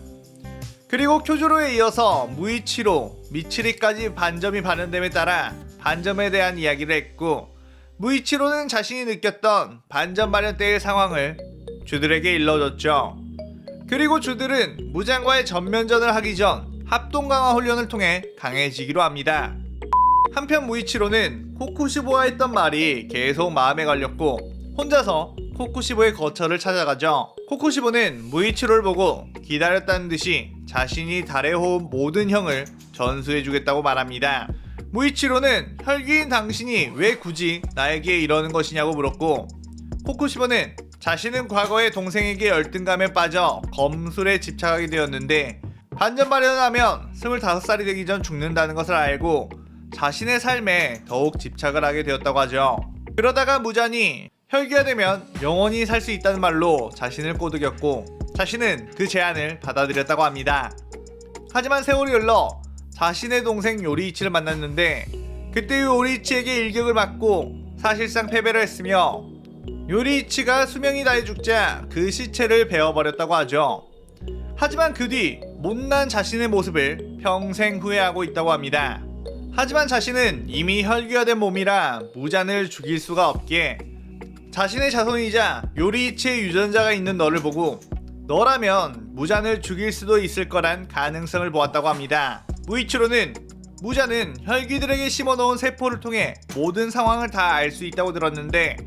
그리고 쿄조로에 이어서 무이치로, 미치리까지 반점이 발현됨에 따라 반점에 대한 이야기를 했고, 무이치로는 자신이 느꼈던 반점 발현 때의 상황을 주들에게 일러줬죠. 그리고 주들은 무장과의 전면전을 하기 전 합동 강화 훈련을 통해 강해지기로 합니다. 한편 무이치로는 코쿠시보와 했던 말이 계속 마음에 걸렸고 혼자서 코쿠시보의 거처를 찾아가죠. 코쿠시보는 무이치로를 보고 기다렸다는 듯이 자신이 달에 호흡 모든 형을 전수해주겠다고 말합니다. 무이치로는 혈기인 당신이 왜 굳이 나에게 이러는 것이냐고 물었고, 코쿠시보는 자신은 과거에 동생에게 열등감에 빠져 검술에 집착하게 되었는데 반전 발현을 하면 25살이 되기 전 죽는다는 것을 알고 자신의 삶에 더욱 집착을 하게 되었다고 하죠. 그러다가 무잔이 혈기가 되면 영원히 살 수 있다는 말로 자신을 꼬드겼고 자신은 그 제안을 받아들였다고 합니다. 하지만 세월이 흘러 자신의 동생 요리이치를 만났는데 그때 요리이치에게 일격을 맞고 사실상 패배를 했으며 요리이치가 수명이 다해 죽자 그 시체를 베어버렸다고 하죠. 하지만 그 뒤 못난 자신의 모습을 평생 후회하고 있다고 합니다. 하지만 자신은 이미 혈기화된 몸이라 무잔을 죽일 수가 없기에 자신의 자손이자 요리이치의 유전자가 있는 너를 보고 너라면 무잔을 죽일 수도 있을 거란 가능성을 보았다고 합니다. 무이치로는 무잔은 혈기들에게 심어놓은 세포를 통해 모든 상황을 다 알 수 있다고 들었는데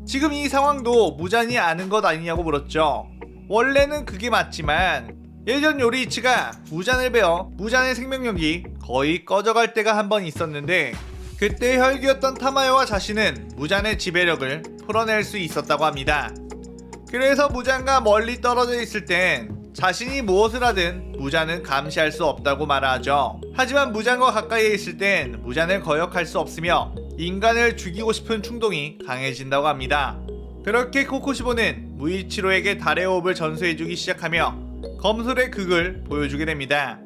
지금 이 상황도 무잔이 아는 것 아니냐고 물었죠. 원래는 그게 맞지만 예전 요리이치가 무잔을 베어 무잔의 생명력이 거의 꺼져갈 때가 한 번 있었는데 그때 혈기였던 타마요와 자신은 무잔의 지배력을 풀어낼 수 있었다고 합니다. 그래서 무잔과 멀리 떨어져 있을 땐 자신이 무엇을 하든 무잔은 감시할 수 없다고 말하죠. 하지만 무잔과 가까이에 있을 땐 무잔을 거역할 수 없으며 인간을 죽이고 싶은 충동이 강해진다고 합니다. 그렇게 코쿠시보는 무이치로에게 달의 호흡을 전수해주기 시작하며 검술의 극을 보여주게 됩니다.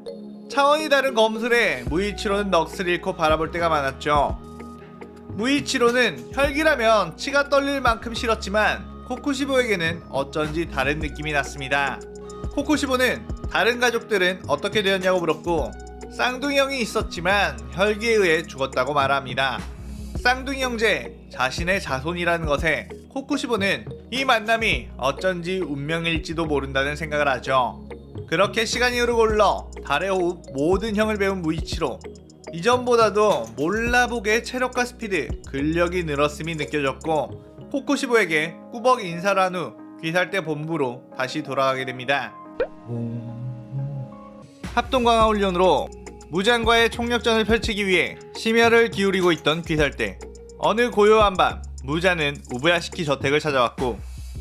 차원이 다른 검술에 무이치로는 넋을 잃고 바라볼 때가 많았죠. 무이치로는 혈기라면 치가 떨릴 만큼 싫었지만 코쿠시보에게는 어쩐지 다른 느낌이 났습니다. 코쿠시보는 다른 가족들은 어떻게 되었냐고 물었고 쌍둥이 형이 있었지만 혈기에 의해 죽었다고 말합니다. 쌍둥이 형제, 자신의 자손이라는 것에 코쿠시보는 이 만남이 어쩐지 운명일지도 모른다는 생각을 하죠. 그렇게 시간이 흐르고 흘러 달의 호흡 모든 형을 배운 무이치로, 이전보다도 몰라보게 체력과 스피드, 근력이 늘었음이 느껴졌고 코쿠시보에게 꾸벅 인사를 한 후 귀살대 본부로 다시 돌아가게 됩니다. 합동강화 훈련으로 무장과의 총력전을 펼치기 위해 심혈을 기울이고 있던 귀살대. 어느 고요한 밤 무잔은 우부야시키 저택을 찾아왔고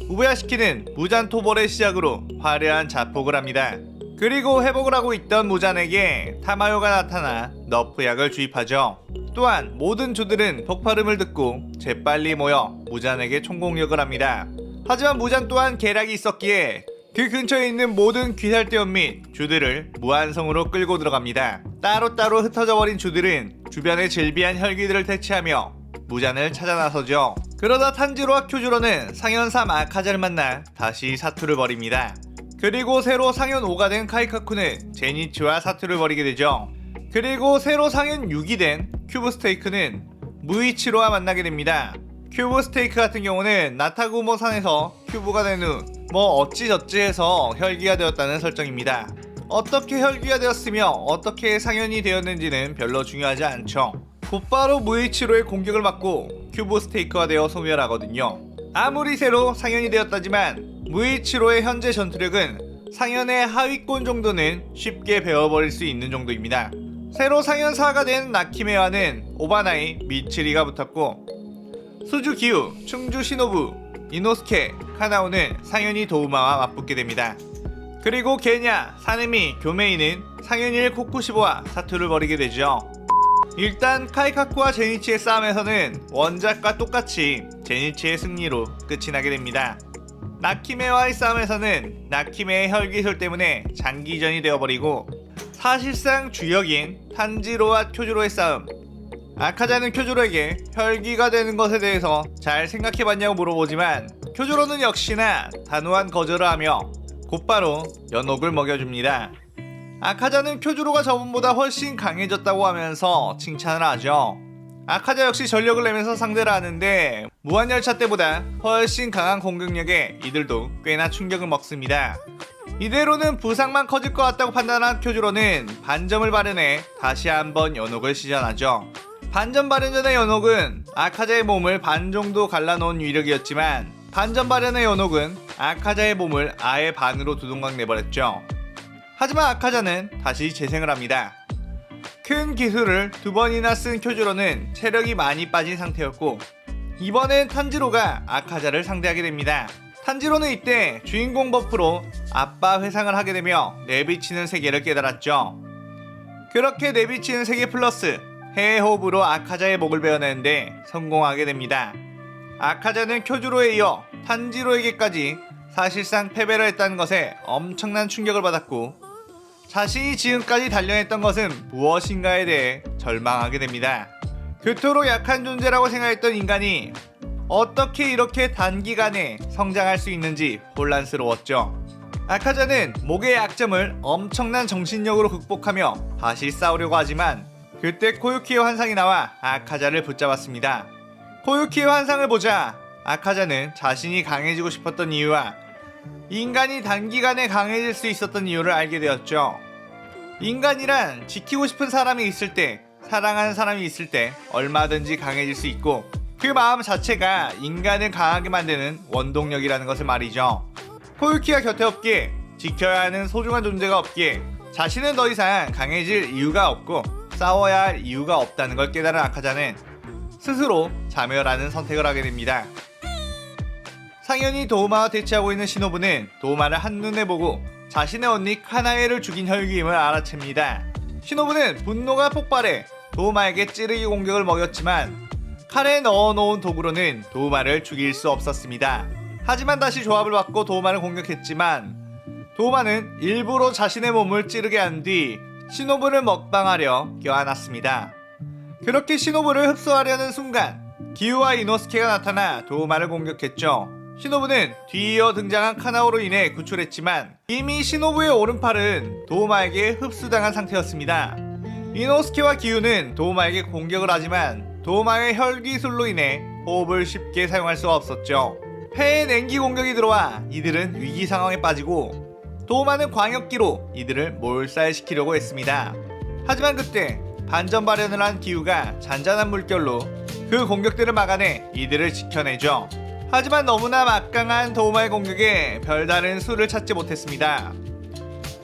우부야시키는 무잔 토벌의 시작으로 화려한 자폭을 합니다. 그리고 회복을 하고 있던 무잔에게 타마요가 나타나 너프약을 주입하죠. 또한 모든 주들은 폭발음을 듣고 재빨리 모여 무잔에게 총공격을 합니다. 하지만 무잔 또한 계략이 있었기에 그 근처에 있는 모든 귀살대원 및 주들을 무한성으로 끌고 들어갑니다. 따로따로 흩어져 버린 주들은 주변의 질비한 혈기들을 퇴치하며 무잔을 찾아 나서죠. 그러다 탄지로와 쿄주로는 상현 3 아카자를 만나 다시 사투를 벌입니다. 그리고 새로 상현 5가 된 카이카쿠는 제니치와 사투를 벌이게 되죠. 그리고 새로 상현 6이 된 큐브스테이크는 무이치로와 만나게 됩니다. 큐브스테이크 같은 경우는 나타구모 산에서 큐브가 된 후 어찌저찌 해서 혈기가 되었다는 설정입니다. 어떻게 혈기가 되었으며 어떻게 상현이 되었는지는 별로 중요하지 않죠. 곧바로 무이치로의 공격을 맞고 큐브스테이크가 되어 소멸하거든요. 아무리 새로 상현이 되었다지만 무이치로의 현재 전투력은 상현의 하위권 정도는 쉽게 베어버릴 수 있는 정도입니다. 새로 상현 4가 된 나키메와는 오바나이, 미츠리가 붙었고 수주 기우, 충주 시노부, 이노스케, 카나오는 상현이 도우마와 맞붙게 됩니다. 그리고 게냐, 사네미, 교메이는 상현 1 코쿠시보와 사투를 벌이게 되죠. 일단 카이카쿠와 제니치의 싸움에서는 원작과 똑같이 제니치의 승리로 끝이 나게 됩니다. 나키메와의 싸움에서는 나키메의 혈기술 때문에 장기전이 되어버리고 사실상 주역인 탄지로와 쿄조로의 싸움. 아카자는 쿄조로에게 혈기가 되는 것에 대해서 잘 생각해봤냐고 물어보지만 쿄조로는 역시나 단호한 거절을 하며 곧바로 연옥을 먹여줍니다. 아카자는 쿄조로가 저번보다 훨씬 강해졌다고 하면서 칭찬을 하죠. 아카자 역시 전력을 내면서 상대를 하는데 무한열차 때보다 훨씬 강한 공격력에 이들도 꽤나 충격을 먹습니다. 이대로는 부상만 커질 것 같다고 판단한 쿄조로는 반점을 발현해 다시 한번 연옥을 시전하죠. 반점 발현 전의 연옥은 아카자의 몸을 반 정도 갈라놓은 위력이었지만 반점 발현의 연옥은 아카자의 몸을 아예 반으로 두동강 내버렸죠. 하지만 아카자는 다시 재생을 합니다. 큰 기술을 2번이나 쓴 쿄조로는 체력이 많이 빠진 상태였고 이번엔 탄지로가 아카자를 상대하게 됩니다. 탄지로는 이때 주인공 버프로 아빠 회상을 하게 되며 내비치는 세계를 깨달았죠. 그렇게 내비치는 세계 플러스 해의 호흡으로 아카자의 목을 베어내는데 성공하게 됩니다. 아카자는 쿄조로에 이어 탄지로에게까지 사실상 패배를 했다는 것에 엄청난 충격을 받았고 자신이 지금까지 단련했던 것은 무엇인가에 대해 절망하게 됩니다. 그토록 약한 존재라고 생각했던 인간이 어떻게 이렇게 단기간에 성장할 수 있는지 혼란스러웠죠. 아카자는 목의 약점을 엄청난 정신력으로 극복하며 다시 싸우려고 하지만 그때 코유키의 환상이 나와 아카자를 붙잡았습니다. 코유키의 환상을 보자 아카자는 자신이 강해지고 싶었던 이유와 인간이 단기간에 강해질 수 있었던 이유를 알게 되었죠. 인간이란 지키고 싶은 사람이 있을 때, 사랑하는 사람이 있을 때 얼마든지 강해질 수 있고 그 마음 자체가 인간을 강하게 만드는 원동력이라는 것을 말이죠. 코유키가 곁에 없기에 지켜야 하는 소중한 존재가 없기에 자신은 더 이상 강해질 이유가 없고 싸워야 할 이유가 없다는 걸 깨달은 아카자는 스스로 자멸하는 선택을 하게 됩니다. 상현이 도우마와 대치하고 있는 시노부는 도우마를 한눈에 보고 자신의 언니 카나에를 죽인 혈기임을 알아챕니다. 시노부는 분노가 폭발해 도우마에게 찌르기 공격을 먹였지만 칼에 넣어놓은 도구로는 도우마를 죽일 수 없었습니다. 하지만 다시 조합을 바꿔 도우마를 공격했지만 도우마는 일부러 자신의 몸을 찌르게 한 뒤 시노부를 먹방하려 껴안았습니다. 그렇게 시노부를 흡수하려는 순간 기우와 이노스케가 나타나 도우마를 공격했죠. 시노부는 뒤이어 등장한 카나오로 인해 구출했지만 이미 시노부의 오른팔은 도우마에게 흡수당한 상태였습니다. 이노스케와 기우는 도우마에게 공격을 하지만 도우마의 혈기술로 인해 호흡을 쉽게 사용할 수가 없었죠. 폐에 냉기 공격이 들어와 이들은 위기 상황에 빠지고 도우마는 광역기로 이들을 몰살시키려고 했습니다. 하지만 그때 반전 발현을 한 기우가 잔잔한 물결로 그 공격들을 막아내 이들을 지켜내죠. 하지만 너무나 막강한 도우마의 공격에 별다른 수를 찾지 못했습니다.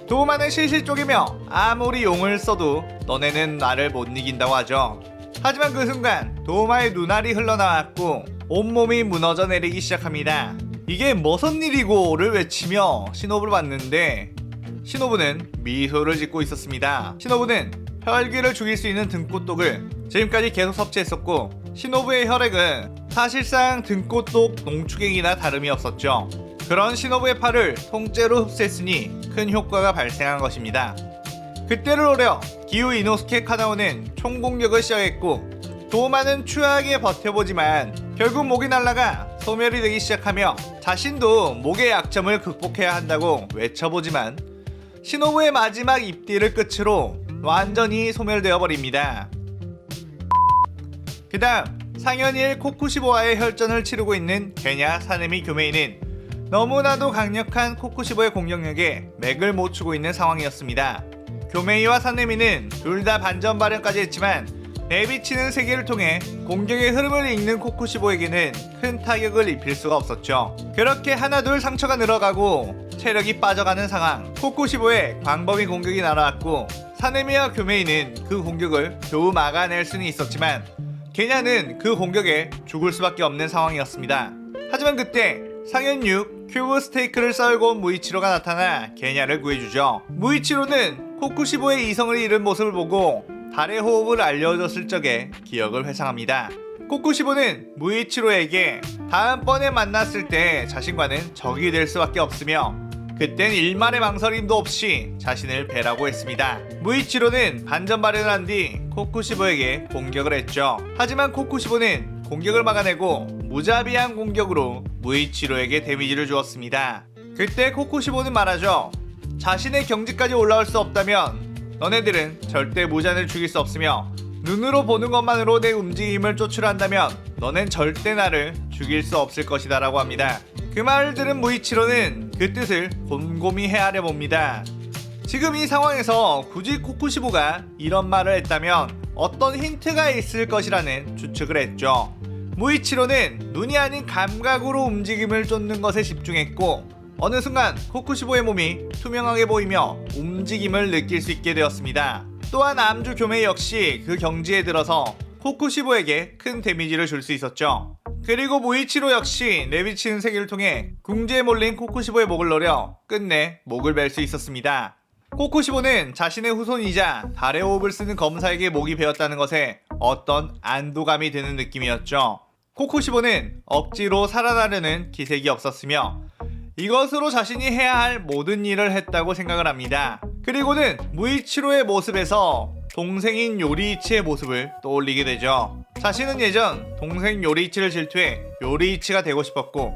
도우마는 실실 쪼개며 아무리 용을 써도 너네는 나를 못 이긴다고 하죠. 하지만 그 순간 도우마의 눈알이 흘러나왔고 온몸이 무너져 내리기 시작합니다. 이게 무슨 일이고를 외치며 시노부를 봤는데 시노부는 미소를 짓고 있었습니다. 시노부는 혈기를 죽일 수 있는 등꽃독을 지금까지 계속 섭취했었고 시노부의 혈액은 사실상 등꽃독 농축액이나 다름이 없었죠. 그런 시노부의 팔을 통째로 흡수했으니 큰 효과가 발생한 것입니다. 그때를 노려 기우 이노스케 카나오는 총공격을 시작했고 도우마는 추하게 버텨보지만 결국 목이 날아가 소멸이 되기 시작하며 자신도 목의 약점을 극복해야 한다고 외쳐보지만 시노부의 마지막 입딜을 끝으로 완전히 소멸되어 버립니다. 그 다음 상현일 코쿠시보와의 혈전을 치르고 있는 게냐 사네미 교메이는 너무나도 강력한 코쿠시보의 공격력에 맥을 못 추고 있는 상황이었습니다. 교메이와 사네미는 둘 다 반전 발현까지 했지만 내비치는 세계를 통해 공격의 흐름을 읽는 코쿠시보에게는 큰 타격을 입힐 수가 없었죠. 그렇게 하나둘 상처가 늘어가고 체력이 빠져가는 상황. 코쿠시보의 광범위 공격이 날아왔고 사네미와 교메이는 그 공격을 겨우 막아낼 수는 있었지만 게냐는 그 공격에 죽을 수밖에 없는 상황이었습니다. 하지만 그때 상현 6 큐브 스테이크를 썰고 온 무이치로가 나타나 게냐를 구해주죠. 무이치로는 코쿠시보의 이성을 잃은 모습을 보고 달의 호흡을 알려줬을 적의 기억을 회상합니다. 코쿠시보는 무이치로에게 다음번에 만났을 때 자신과는 적이 될 수밖에 없으며 그땐 일말의 망설임도 없이 자신을 배라고 했습니다. 무이치로는 반전 발현을 한 뒤 코쿠시보에게 공격을 했죠. 하지만 코쿠시보는 공격을 막아내고 무자비한 공격으로 무이치로에게 데미지를 주었습니다. 그때 코쿠시보는 말하죠. 자신의 경지까지 올라올 수 없다면 너네들은 절대 무잔을 죽일 수 없으며 눈으로 보는 것만으로 내 움직임을 조출한다면 너넨 절대 나를 죽일 수 없을 것이다 라고 합니다. 그 말을 들은 무이치로는 그 뜻을 곰곰이 헤아려 봅니다. 지금 이 상황에서 굳이 코쿠시보가 이런 말을 했다면 어떤 힌트가 있을 것이라는 추측을 했죠. 무이치로는 눈이 아닌 감각으로 움직임을 쫓는 것에 집중했고 어느 순간 코쿠시보의 몸이 투명하게 보이며 움직임을 느낄 수 있게 되었습니다. 또한 암주 교메 역시 그 경지에 들어서 코쿠시보에게 큰 데미지를 줄 수 있었죠. 그리고 무이치로 역시 내비치는 세계를 통해 궁지에 몰린 코쿠시보의 목을 노려 끝내 목을 벨 수 있었습니다. 코쿠시보는 자신의 후손이자 달의 호흡을 쓰는 검사에게 목이 베었다는 것에 어떤 안도감이 드는 느낌이었죠. 코쿠시보는 억지로 살아나려는 기색이 없었으며 이것으로 자신이 해야 할 모든 일을 했다고 생각을 합니다. 그리고는 무이치로의 모습에서 동생인 요리이치의 모습을 떠올리게 되죠. 자신은 예전 동생 요리이치를 질투해 요리이치가 되고 싶었고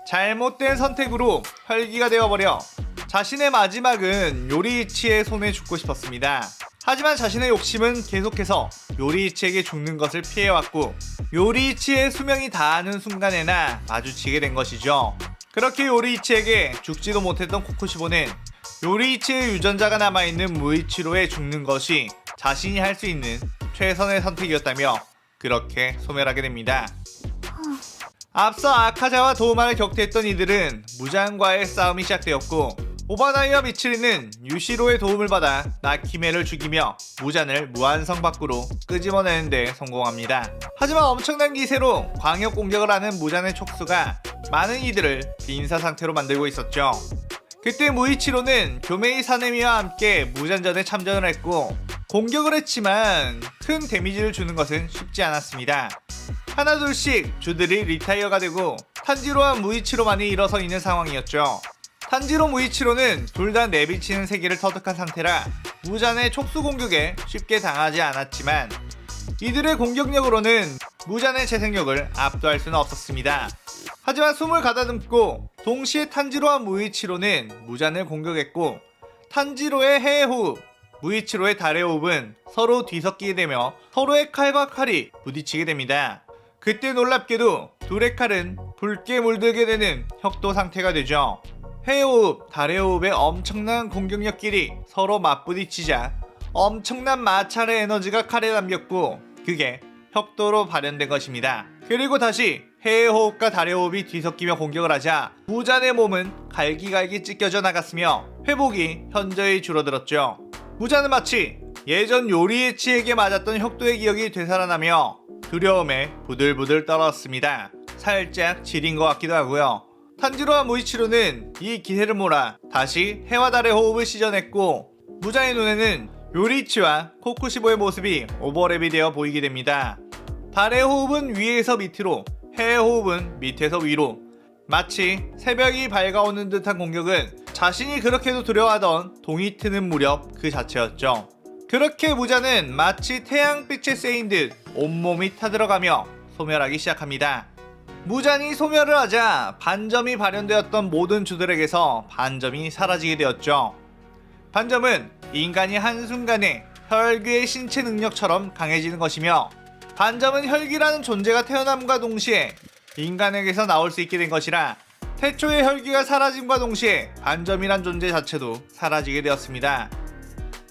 잘못된 선택으로 혈기가 되어버려 자신의 마지막은 요리이치의 손에 죽고 싶었습니다. 하지만 자신의 욕심은 계속해서 요리이치에게 죽는 것을 피해왔고 요리이치의 수명이 다하는 순간에나 마주치게 된 것이죠. 그렇게 요리이치에게 죽지도 못했던 코쿠시보는 요리이치의 유전자가 남아있는 무이치로에 죽는 것이 자신이 할 수 있는 최선의 선택이었다며 그렇게 소멸하게 됩니다. 앞서 아카자와 도우마를 격퇴했던 이들은 무장과의 싸움이 시작되었고 오바나이와 미츠리는 유시로의 도움을 받아 나키메를 죽이며 무잔을 무한성 밖으로 끄집어내는 데 성공합니다. 하지만 엄청난 기세로 광역 공격을 하는 무잔의 촉수가 많은 이들을 빈사 상태로 만들고 있었죠. 그때 무이치로는 교메이 사네미와 함께 무잔전에 참전을 했고 공격을 했지만 큰 데미지를 주는 것은 쉽지 않았습니다. 하나둘씩 주들이 리타이어가 되고 탄지로와 무이치로만이 일어서 있는 상황이었죠. 탄지로 무이치로는 둘 다 내비치는 세계를 터득한 상태라 무잔의 촉수 공격에 쉽게 당하지 않았지만 이들의 공격력으로는 무잔의 재생력을 압도할 수는 없었습니다. 하지만 숨을 가다듬고 동시에 탄지로와 무이치로는 무잔을 공격했고 탄지로의 해의 호흡, 무이치로의 달의 호흡은 서로 뒤섞이게 되며 서로의 칼과 칼이 부딪히게 됩니다. 그때 놀랍게도 둘의 칼은 붉게 물들게 되는 혁도 상태가 되죠. 해의 호흡, 달의 호흡의 엄청난 공격력끼리 서로 맞부딪히자 엄청난 마찰의 에너지가 칼에 담겼고 그게 혁도로 발현된 것입니다. 그리고 다시 해의 호흡과 달의 호흡이 뒤섞이며 공격을 하자 무잔의 몸은 갈기갈기 찢겨져 나갔으며 회복이 현저히 줄어들었죠. 무잔은 마치 예전 요리이치에게 맞았던 혁도의 기억이 되살아나며 두려움에 부들부들 떨었습니다. 살짝 지린 것 같기도 하고요. 탄지로와 무이치로는 이 기세를 몰아 다시 해와 달의 호흡을 시전했고 무잔의 눈에는 요리이치와 코쿠시보의 모습이 오버랩이 되어 보이게 됩니다. 달의 호흡은 위에서 밑으로, 해의 호흡은 밑에서 위로. 마치 새벽이 밝아오는 듯한 공격은 자신이 그렇게도 두려워하던 동이 트는 무렵 그 자체였죠. 그렇게 무잔은 마치 태양빛에 쎄인 듯 온몸이 타들어가며 소멸하기 시작합니다. 무잔이 소멸을 하자 반점이 발현되었던 모든 주들에게서 반점이 사라지게 되었죠. 반점은 인간이 한순간에 혈귀의 신체 능력처럼 강해지는 것이며 반점은 혈귀라는 존재가 태어남과 동시에 인간에게서 나올 수 있게 된 것이라 태초의 혈귀가 사라짐과 동시에 반점이란 존재 자체도 사라지게 되었습니다.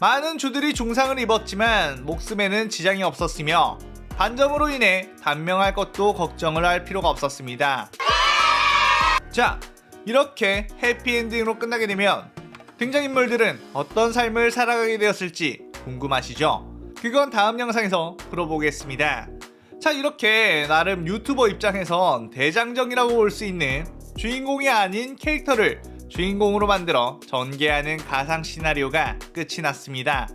많은 주들이 중상을 입었지만 목숨에는 지장이 없었으며 반점으로 인해 단명할 것도 걱정을 할 필요가 없었습니다. 자, 이렇게 해피엔딩으로 끝나게 되면 등장인물들은 어떤 삶을 살아가게 되었을지 궁금하시죠? 그건 다음 영상에서 풀어보겠습니다. 자, 이렇게 나름 유튜버 입장에선 대장정이라고 볼 수 있는 주인공이 아닌 캐릭터를 주인공으로 만들어 전개하는 가상 시나리오가 끝이 났습니다.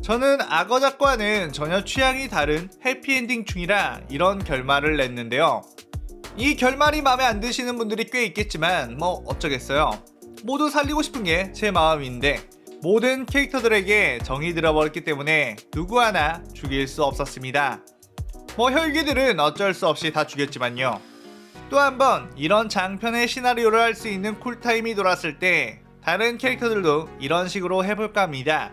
저는 악어작과는 전혀 취향이 다른 해피엔딩 충이라 이런 결말을 냈는데요. 이 결말이 마음에 안 드시는 분들이 꽤 있겠지만 뭐 어쩌겠어요. 모두 살리고 싶은 게 제 마음인데 모든 캐릭터들에게 정이 들어버렸기 때문에 누구 하나 죽일 수 없었습니다. 뭐 혈기들은 어쩔 수 없이 다 죽였지만요. 또 한 번 이런 장편의 시나리오를 할 수 있는 쿨타임이 돌았을 때 다른 캐릭터들도 이런 식으로 해볼까 합니다.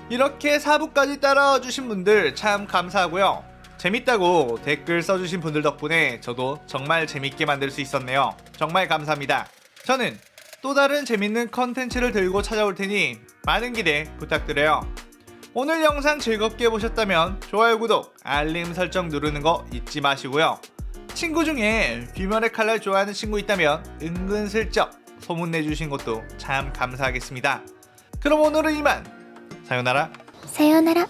이렇게 4부까지 따라와 주신 분들 참 감사하고요. 재밌다고 댓글 써주신 분들 덕분에 저도 정말 재밌게 만들 수 있었네요. 정말 감사합니다. 저는 또 다른 재밌는 컨텐츠를 들고 찾아올 테니 많은 기대 부탁드려요. 오늘 영상 즐겁게 보셨다면 좋아요, 구독, 알림 설정 누르는 거 잊지 마시고요. 친구 중에 귀멸의 칼날 좋아하는 친구 있다면 은근슬쩍 소문내주신 것도 참 감사하겠습니다. 그럼 오늘은 이만. 사요나라.さようなら。